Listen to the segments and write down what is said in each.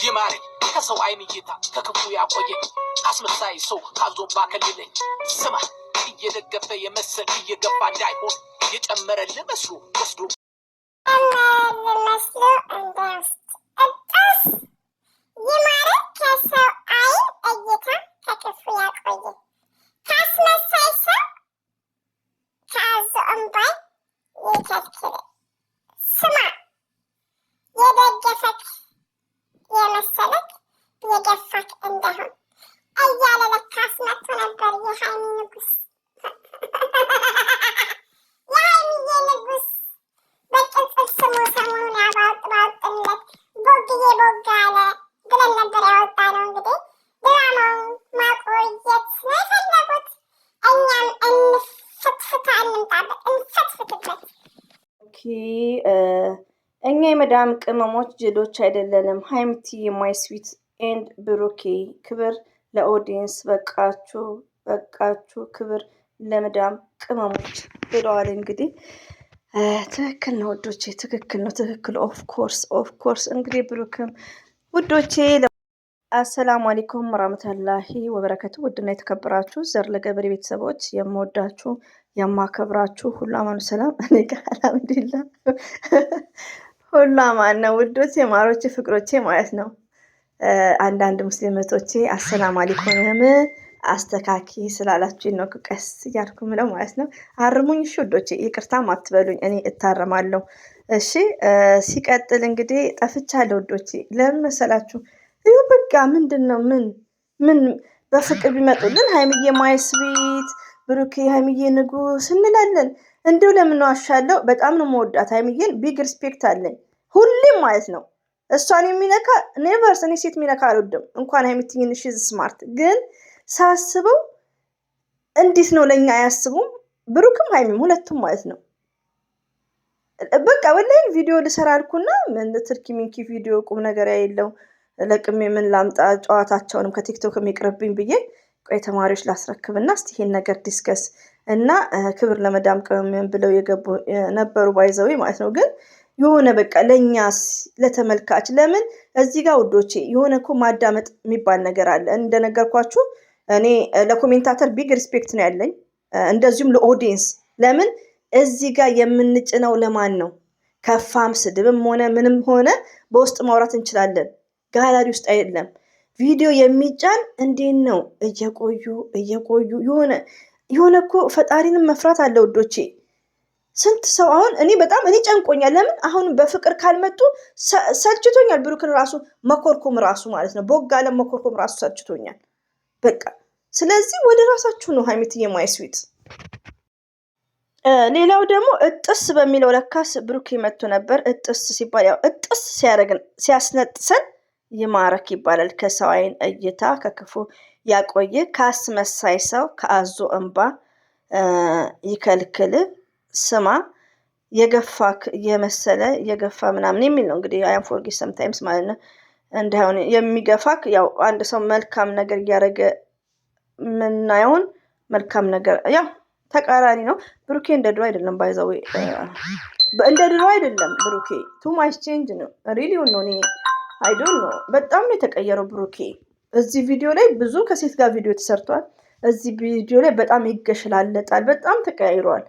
ይማረኝ ከሰው አይን እይታ ከክፉ ያቆየኝ አስመሳይ ሰው ካዞን ባከልለኝ ስማ እየደገፈ የመሰል እየገፋ እንዳይሆን እየጨመረልህ መስሎ ወስዶ መስሎ እንዳይወስድ ይማረኝ ከሰው አይን እይታ ከክፉ ያቆየኝ ካስመሳይ ሰው ካዞ እንባይ ይከልክለኝ ስማ የደገፈክ የመሰለክ የገፋክ እንደሆን እያለ ለካስ መጥቶ ነበር የሃይሚ ንጉስ የሃይሚዬ ንጉስ በቅጽል ስሙ ሰሞኑን ባወጥንለት ቦግዬ ቦጋለ ብለን ነበር ያወጣ ነው። እንግዲህ ድራማውን ማቆየት ነው የፈለጉት። እኛም እንፍትፍታ እንምጣበት እንፈትፍትበት። እኛ የመዳም ቅመሞች ጅሎች አይደለንም። ሀይሚቲ የማይ ስዊት ኤንድ ብሩኬ ክብር ለኦዲየንስ በቃችሁ ክብር ለመዳም ቅመሞች ብለዋል። እንግዲህ ትክክል ነው ውዶቼ፣ ትክክል ነው፣ ትክክል ኦፍኮርስ። እንግዲህ ብሩክም ውዶቼ አሰላሙ አለይኩም ወራህመቱላሂ ወበረከቱ። ውድና የተከበራችሁ ዘር ለገበሬ ቤተሰቦች የምወዳችሁ የማከብራችሁ ሁሉ አማኑ ሰላም፣ እኔ ጋር አልሐምዱሊላህ ሁሉ አማን ነው ውዶቼ፣ ማሮቼ፣ ፍቅሮቼ ማለት ነው። አንዳንድ ሙስሊም እህቶቼ አሰላሙ አለይኩም አስተካኪ ስላላችሁ ነው ቀስ እያልኩ ምለው ማለት ነው። አርሙኝ እሺ ውዶቼ፣ ይቅርታም አትበሉኝ፣ እኔ እታረማለሁ እሺ። ሲቀጥል እንግዲህ ጠፍቻለሁ ውዶቼ። ለምን መሰላችሁ? ይኸው በቃ ምንድን ነው ምን በፍቅር ቢመጡልን ሀይሚዬ ማይ ስዊት ብሩኬ ሀይሚዬ ንጉስ እንላለን። እንዲሁ ለምን ዋሻለሁ? በጣም ነው መወዳት ሀይሚዬን፣ ቢግ ሪስፔክት አለኝ ሁሌም ማለት ነው። እሷን የሚነካ ኔቨርስ፣ እኔ ሴት የሚነካ አልወድም። እንኳን ሀይሚትኝን ሺዝ ስማርት፣ ግን ሳስበው እንዴት ነው ለእኛ አያስቡም? ብሩክም ሀይሚም ሁለቱም ማለት ነው። በቃ ወላሂ ቪዲዮ ልሰራ አልኩና ምን ትርኪ ሚንኪ ቪዲዮ ቁም ነገር የለው ለቅሜ ምን ላምጣ ጨዋታቸውንም ከቲክቶክ የሚቅርብኝ ብዬ ቆይ ተማሪዎች ላስረክብና እስቲ ይሄን ነገር ዲስከስ እና ክብር ለመዳም ቅመም ብለው የገቡ ነበሩ ባይዘው ማለት ነው። ግን የሆነ በቃ ለኛስ ለተመልካች ለምን እዚህ ጋር ውዶቼ የሆነ እኮ ማዳመጥ የሚባል ነገር አለ። እንደነገርኳችሁ እኔ ለኮሜንታተር ቢግ ሪስፔክት ነው ያለኝ፣ እንደዚሁም ለኦዲየንስ። ለምን እዚህ ጋር የምንጭነው ለማን ነው? ከፋም ስድብም ሆነ ምንም ሆነ በውስጥ ማውራት እንችላለን፣ ጋላሪ ውስጥ አይደለም። ቪዲዮ የሚጫን እንዴት ነው? እየቆዩ የሆነ እኮ ፈጣሪንም መፍራት አለ ውዶቼ። ስንት ሰው አሁን እኔ ጨንቆኛል። ለምን አሁን በፍቅር ካልመጡ ሰልችቶኛል። ብሩክን ራሱ መኮርኮም ራሱ ማለት ነው፣ ቦጋለ መኮርኮም ራሱ ሰልችቶኛል በቃ። ስለዚህ ወደ ራሳችሁ ነው ሀይሚትዬ ማይ ስዊት። ሌላው ደግሞ እጥስ በሚለው ለካስ ብሩክ መጥቶ ነበር። እጥስ ሲባል ያው እጥስ ሲያስነጥሰን ይማረክ ይባላል። ከሰው አይን እይታ ከክፉ ያቆየ ካስመሳይ ሰው ከአዞ እንባ ይከልክል ስማ የገፋክ የመሰለ የገፋ ምናምን የሚል ነው እንግዲህ። አይ አም ፎርጌት ሰምታይምስ ማለት ነው። እንዳይሆን የሚገፋክ ያው አንድ ሰው መልካም ነገር እያደረገ ምናየውን መልካም ነገር ያው ተቃራኒ ነው። ብሩኬ እንደ ድሮ አይደለም፣ ባይዛው እንደ ድሮ አይደለም። ብሩኬ ቱ ማች ቼንጅ ነው ሪሊውን ነው። እኔ አይ ዶንት ኖ በጣም ነው የተቀየረው ብሩኬ። እዚህ ቪዲዮ ላይ ብዙ ከሴት ጋር ቪዲዮ ተሰርቷል። እዚህ ቪዲዮ ላይ በጣም ይገሽላለጣል፣ በጣም ተቀያይሯል።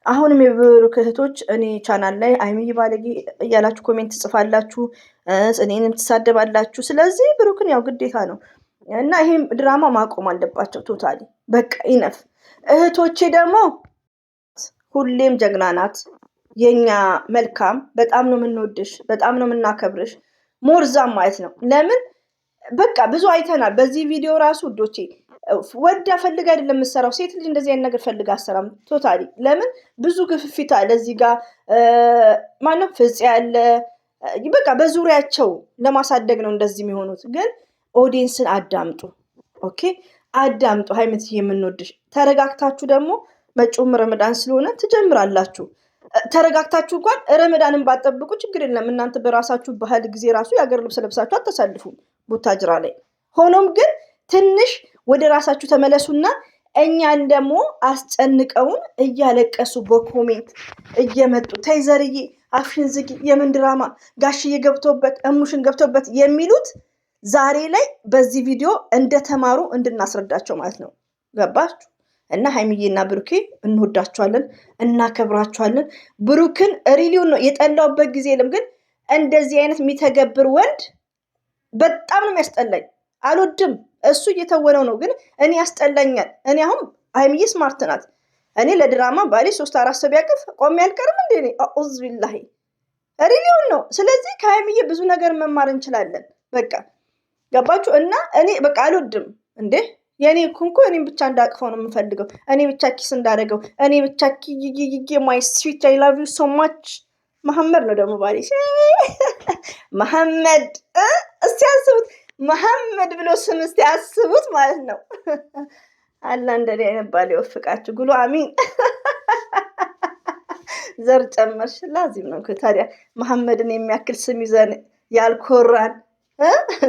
አሁንም የብሩክ እህቶች እኔ ቻናል ላይ ሀይሚዬ ባለጌ እያላችሁ ኮሜንት ትጽፋላችሁ፣ እኔንም ትሳደባላችሁ። ስለዚህ ብሩክን ያው ግዴታ ነው እና ይሄም ድራማ ማቆም አለባቸው ቶታሊ በቃ ይነፍ። እህቶቼ ደግሞ ሁሌም ጀግና ናት የኛ መልካም፣ በጣም ነው የምንወድሽ፣ በጣም ነው የምናከብርሽ። ሞርዛም ማለት ነው። ለምን በቃ ብዙ አይተናል በዚህ ቪዲዮ ራሱ ውዶቼ። ወዳ ፈልጋ አይደለም የምትሰራው። ሴት ልጅ እንደዚህ አይነት ነገር ፈልጋ አሰራም ቶታሊ። ለምን ብዙ ግፍፊት አለ እዚህ ጋር ማነው ፍጽ ያለ በቃ በዙሪያቸው ለማሳደግ ነው እንደዚህ የሚሆኑት። ግን ኦዲየንስን አዳምጡ፣ ኦኬ አዳምጡ። ሀይሚት የምንወድሽ ተረጋግታችሁ ደግሞ መጪውም ረመዳን ስለሆነ ትጀምራላችሁ። ተረጋግታችሁ እንኳን ረመዳንን ባጠብቁ ችግር የለም። እናንተ በራሳችሁ ባህል ጊዜ ራሱ የሀገር ልብስ ለብሳችሁ አተሳልፉም ቡታጅራ ላይ። ሆኖም ግን ትንሽ ወደ ራሳችሁ ተመለሱና እኛን ደግሞ አስጨንቀውን እያለቀሱ በኮሜንት እየመጡ ተይ ዘርዬ አፍሽን ዝጊ፣ የምን ድራማ ጋሽዬ ገብቶበት እሙሽን ገብቶበት የሚሉት ዛሬ ላይ በዚህ ቪዲዮ እንደተማሩ እንድናስረዳቸው ማለት ነው። ገባችሁ? እና ሀይሚዬና ብሩኬ እንወዳቸዋለን፣ እናከብራቸዋለን። ብሩክን ሪሊውን ነው የጠላውበት ጊዜ የለም፣ ግን እንደዚህ አይነት የሚተገብር ወንድ በጣም ነው የሚያስጠላኝ። አልወድም። እሱ እየተወነው ነው፣ ግን እኔ ያስጠላኛል። እኔ አሁን ሀይሚዬ ስማርት ናት። እኔ ለድራማ ባሌ 3-4 ሰው ቢያቅፍ ቆሜ አልቀርም እንዴ? አኡዝ ቢላሂ ሪሊውን ነው። ስለዚህ ከሀይሚዬ ብዙ ነገር መማር እንችላለን። በቃ ገባችሁ? እና እኔ በቃ አልወድም እንዴ የኔ ኩንኩ እኔም ብቻ እንዳቅፈው ነው የምፈልገው። እኔ ብቻ ኪስ እንዳደረገው እኔ ብቻ ማይ ስዊት አይ ላቭ ዩ ሶ ማች። መሐመድ ነው ደግሞ ባሌ መሐመድ። እስቲ ያስቡት መሐመድ ብሎ ስም እስቲ ያስቡት ማለት ነው። አላ እንደኔ አይነት ባል ይወፍቃችሁ። ጉሉ አሚን። ዘር ጨመርሽ ላዚም ነው ታዲያ መሐመድን የሚያክል ስም ይዘን ያልኮራን።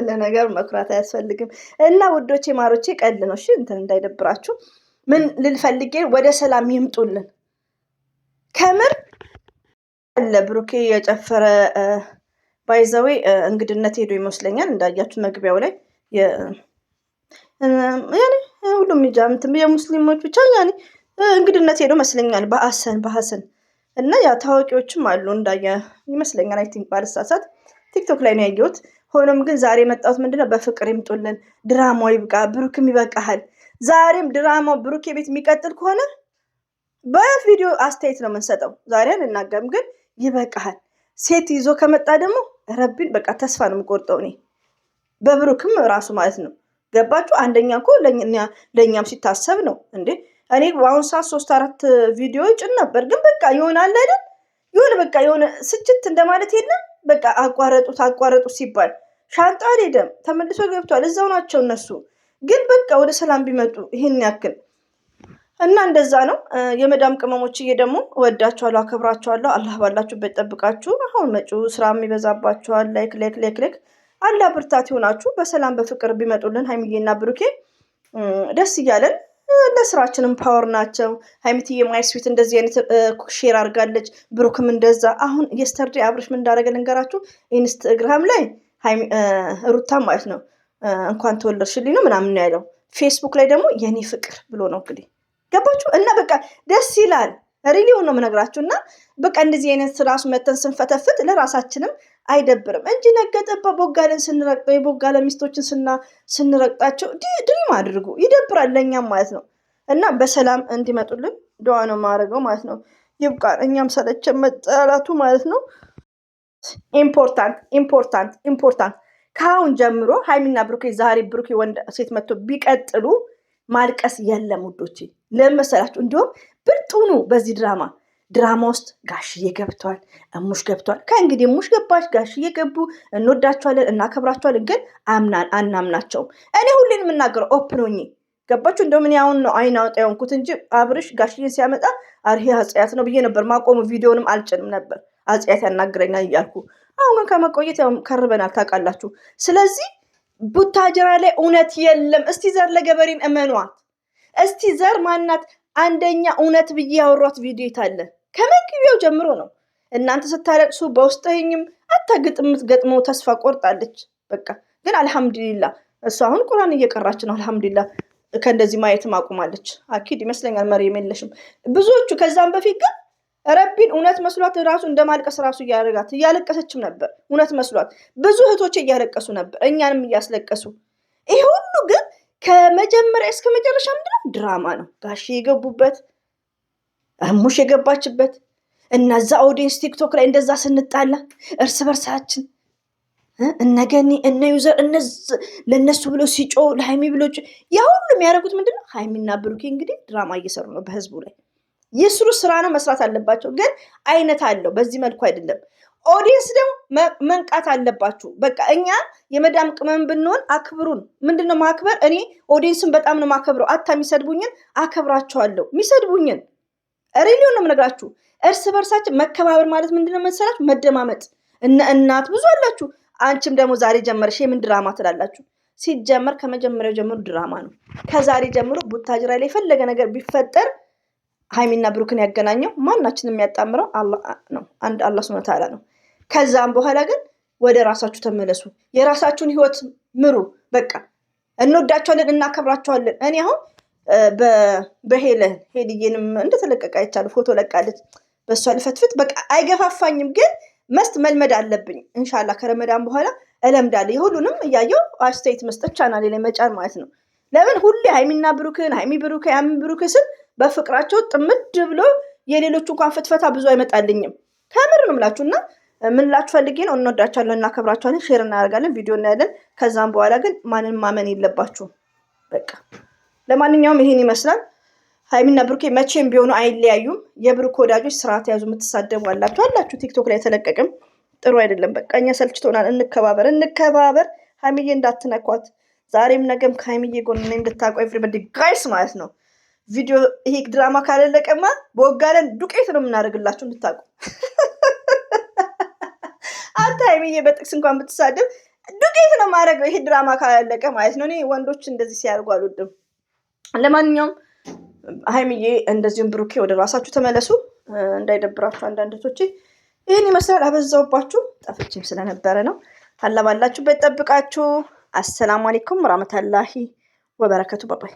ለነገር መኩራት አያስፈልግም። እና ውዶቼ ማሮቼ ቀል ነው እሺ፣ እንትን እንዳይደብራችሁ። ምን ልልፈልጌ ወደ ሰላም ይምጡልን። ከምር ለብሩኬ የጨፈረ ባይዘዌ እንግድነት ሄዶ ይመስለኛል እንዳያችሁ መግቢያው ላይ ያኔ ሁሉም ይጃምትም የሙስሊሞች ብቻ ያኔ እንግድነት ሄዶ መስለኛል በሐሰን እና ያ ታዋቂዎችም አሉ እንዳየ ይመስለኛል። አይ ቲንክ ባልሳሳት ቲክቶክ ላይ ነው ያየሁት። ሆኖም ግን ዛሬ የመጣሁት ምንድነው በፍቅር ይምጡልን። ድራማው ይብቃ። ብሩክም ይበቃሃል። ዛሬም ድራማው ብሩክ ቤት የሚቀጥል ከሆነ በቪዲዮ አስተያየት ነው የምንሰጠው። ዛሬ አንናገርም፣ ግን ይበቃሃል። ሴት ይዞ ከመጣ ደግሞ ረቢን በቃ ተስፋ ነው የምቆርጠው እኔ በብሩክም ራሱ ማለት ነው። ገባችሁ? አንደኛ እኮ ለእኛም ሲታሰብ ነው እንዴ። እኔ በአሁኑ ሰዓት 3-4 ቪዲዮ ጭን ነበር፣ ግን በቃ ይሆናል አይደል? ይሆን በቃ የሆነ ስችት እንደማለት የለም። በቃ አቋረጡት ሲባል ሻንጣ አልሄደም፣ ተመልሶ ገብቷል። እዛው ናቸው እነሱ። ግን በቃ ወደ ሰላም ቢመጡ ይሄን ያክል እና እንደዛ ነው። የመዳም ቅመሞችዬ ደግሞ እወዳችኋለሁ፣ አከብራችኋለሁ። አላህ ባላችሁበት ጠብቃችሁ። አሁን መጪው ስራ የሚበዛባችኋል። ላይክ አላ ብርታት ይሆናችሁ። በሰላም በፍቅር ቢመጡልን ሀይሚዬና ብሩኬ ደስ እያለን ለስራችንም ፓወር ናቸው። ሀይሚትዬ ማይስዊት እንደዚህ አይነት ሼር አድርጋለች፣ ብሩክም እንደዛ። አሁን የስተርዴ አብርሽ ምን እንዳደረገ ልንገራችሁ። ኢንስታግራም ላይ ሩታ ማለት ነው እንኳን ተወለድሽልኝ ነው ምናምን ያለው። ፌስቡክ ላይ ደግሞ የኔ ፍቅር ብሎ ነው እንግዲህ ገባችሁ። እና በቃ ደስ ይላል። ሪሊውን ነው የምነግራችሁ። እና በቃ እንደዚህ አይነት ራሱ መተን ስንፈተፍት ለራሳችንም አይደብርም እንጂ ነገጠባ ቦጋለን ስንረግጠው የቦጋለ ሚስቶችን ስንረግጣቸው ድሪም አድርጉ። ይደብራል ለእኛም ማለት ነው። እና በሰላም እንዲመጡልን ዱዓ ነው የማደርገው ማለት ነው። ይብቃን። እኛም ሰለቸን መጠላቱ ማለት ነው። ኢምፖርታንት ከአሁን ጀምሮ ሀይሚና ብሩኬ ዛሬ ብሩኬ ወንድ ሴት መጥቶ ቢቀጥሉ ማልቀስ የለም ውዶቼ። ለመሰላችሁ እንዲሁም ብርጡኑ በዚህ ድራማ ውስጥ ጋሽዬ ገብቷል፣ እሙሽ ገብቷል። ከእንግዲህ እሙሽ ገባች፣ ጋሽዬ ገቡ። እንወዳቸዋለን፣ እናከብራቸዋለን፣ ግን አናምናቸውም። እኔ ሁሌን የምናገረው ኦፕን ሆኜ ገባችሁ። እንደውም እኔ አሁን ነው አይን አውጣ የሆንኩት እንጂ አብርሽ ጋሽዬን ሲያመጣ አርሄ አጽያት ነው ብዬ ነበር ማቆሙ። ቪዲዮንም አልጭንም ነበር አጽያት ያናግረኛል እያልኩ። አሁን ግን ከመቆየት ያው ከርበናል ታውቃላችሁ። ስለዚህ ቡታጀራ ላይ እውነት የለም። እስቲ ዘር ለገበሬን እመኗት። እስቲ ዘር ማናት አንደኛ እውነት ብዬ ያወሯት ቪዲዮ ይታለ ከመግቢያው ጀምሮ ነው። እናንተ ስታለቅሱ በውስጠኝም አታግጥም የምትገጥመው ተስፋ ቆርጣለች። በቃ ግን አልሐምዱሊላ እሱ አሁን ቁርአን እየቀራች ነው። አልሐምዱሊላ ከእንደዚህ ማየትም አቁማለች። አኪድ ይመስለኛል መርየም የለሽም ብዙዎቹ። ከዛም በፊት ግን ረቢን እውነት መስሏት ራሱ እንደማልቀስ ራሱ እያለቀሰችም ነበር። እውነት መስሏት ብዙ እህቶች እያለቀሱ ነበር፣ እኛንም እያስለቀሱ። ይሄ ሁሉ ግን ከመጀመሪያ እስከ መጨረሻ ምንድነው ድራማ ነው። ጋሽ የገቡበት እሙሽ የገባችበት እነዛ ኦዲየንስ ቲክቶክ ላይ እንደዛ ስንጣላ እርስ በርሳችን እነገኒ እነ ዩዘር ለነሱ ብሎ ሲጮ ለሃይሚ ብሎ ያ ሁሉ የሚያደርጉት ምንድነው? ሃይሚና ብሩኬ እንግዲህ ድራማ እየሰሩ ነው በህዝቡ ላይ። የስሩ ስራ ነው፣ መስራት አለባቸው። ግን አይነት አለው። በዚህ መልኩ አይደለም። ኦዲየንስ ደግሞ መንቃት አለባችሁ። በቃ እኛ የመዳም ቅመም ብንሆን አክብሩን። ምንድነው ማክበር? እኔ ኦዲየንስን በጣም ነው ማከብረው። አታ የሚሰድቡኝን አከብራቸዋለሁ። የሚሰድቡኝን ሪሊዮን ነው የምነግራችሁ። እርስ በርሳችን መከባበር ማለት ምንድነው መሰላችሁ? መደማመጥ። እናት ብዙ አላችሁ። አንቺም ደግሞ ዛሬ ጀመርሽ የምን ድራማ ትላላችሁ? ሲጀመር ከመጀመሪያው ጀምሮ ድራማ ነው። ከዛሬ ጀምሮ ቡታጅራ ላይ የፈለገ ነገር ቢፈጠር ሀይሚና ብሩክን ያገናኘው ማናችንም የሚያጣምረው አላህ ነው። አንድ አላህ ሱብሃነሁ ወተዓላ ነው። ከዛም በኋላ ግን ወደ ራሳችሁ ተመለሱ። የራሳችሁን ህይወት ምሩ። በቃ እንወዳቸዋለን፣ እናከብራቸዋለን። እኔ አሁን ሄልዬንም እንደተለቀቀ አይቻሉ ፎቶ ለቃለች። በእሷ ልፈትፍት በቃ አይገፋፋኝም፣ ግን መስት መልመድ አለብኝ። ኢንሻላህ ከረመዳን በኋላ እለምዳለሁ። የሁሉንም እያየው አስተያየት መስጠት ቻናሌ ላይ መጫን ማለት ነው። ለምን ሁሌ ሀይሚና ብሩክን ሀይሚ ብሩክ ያሚ ብሩክ ስል በፍቅራቸው ጥምድ ብሎ የሌሎቹ እንኳን ፍትፈታ ብዙ አይመጣልኝም። ከምር ነው የምላችሁ። እና ምን ላችሁ ፈልጌ ነው፣ እንወዳቸዋለን፣ እናከብራቸዋለን፣ ሼር እናደርጋለን፣ ቪዲዮ እናያለን። ከዛም በኋላ ግን ማንን ማመን የለባችሁም። በቃ ለማንኛውም ይሄን ይመስላል። ሀይሚና ብሩኬ መቼም ቢሆኑ አይለያዩም። የብሩክ ወዳጆች ስርዓት ያዙ። የምትሳደቡ አላችሁ ቲክቶክ ላይ ተለቀቅም ጥሩ አይደለም። በቃ እኛ ሰልችቶናል። እንከባበር። ሀይሚዬ እንዳትነኳት። ዛሬም ነገም ከሀይሚዬ ጎን ነኝ እንድታውቁ ኤቭሪባዲ ጋይስ ማለት ነው። ቪዲዮ ይሄ ድራማ ካለለቀማ በወጋለን ዱቄት ነው የምናደርግላችሁ እንድታውቁ። አንተ ሀይሚዬ በጥቅስ እንኳን ብትሳደብ ዱቄት ነው ማድረገው ይሄ ድራማ ካላለቀ ማለት ነው። እኔ ወንዶች እንደዚህ ሲያደርጉ አልወድም። ለማንኛውም ሀይሚዬ እንደዚሁም ብሩኬ ወደ ራሳችሁ ተመለሱ፣ እንዳይደብራችሁ አንዳንዶቼ። ይህን ይመስላል። አበዛውባችሁ፣ ጠፍቼም ስለነበረ ነው። አላህ ባላችሁበት ጠብቃችሁ። አሰላሙ አለይኩም ወራህመቱላሂ ወበረከቱ። ባባይ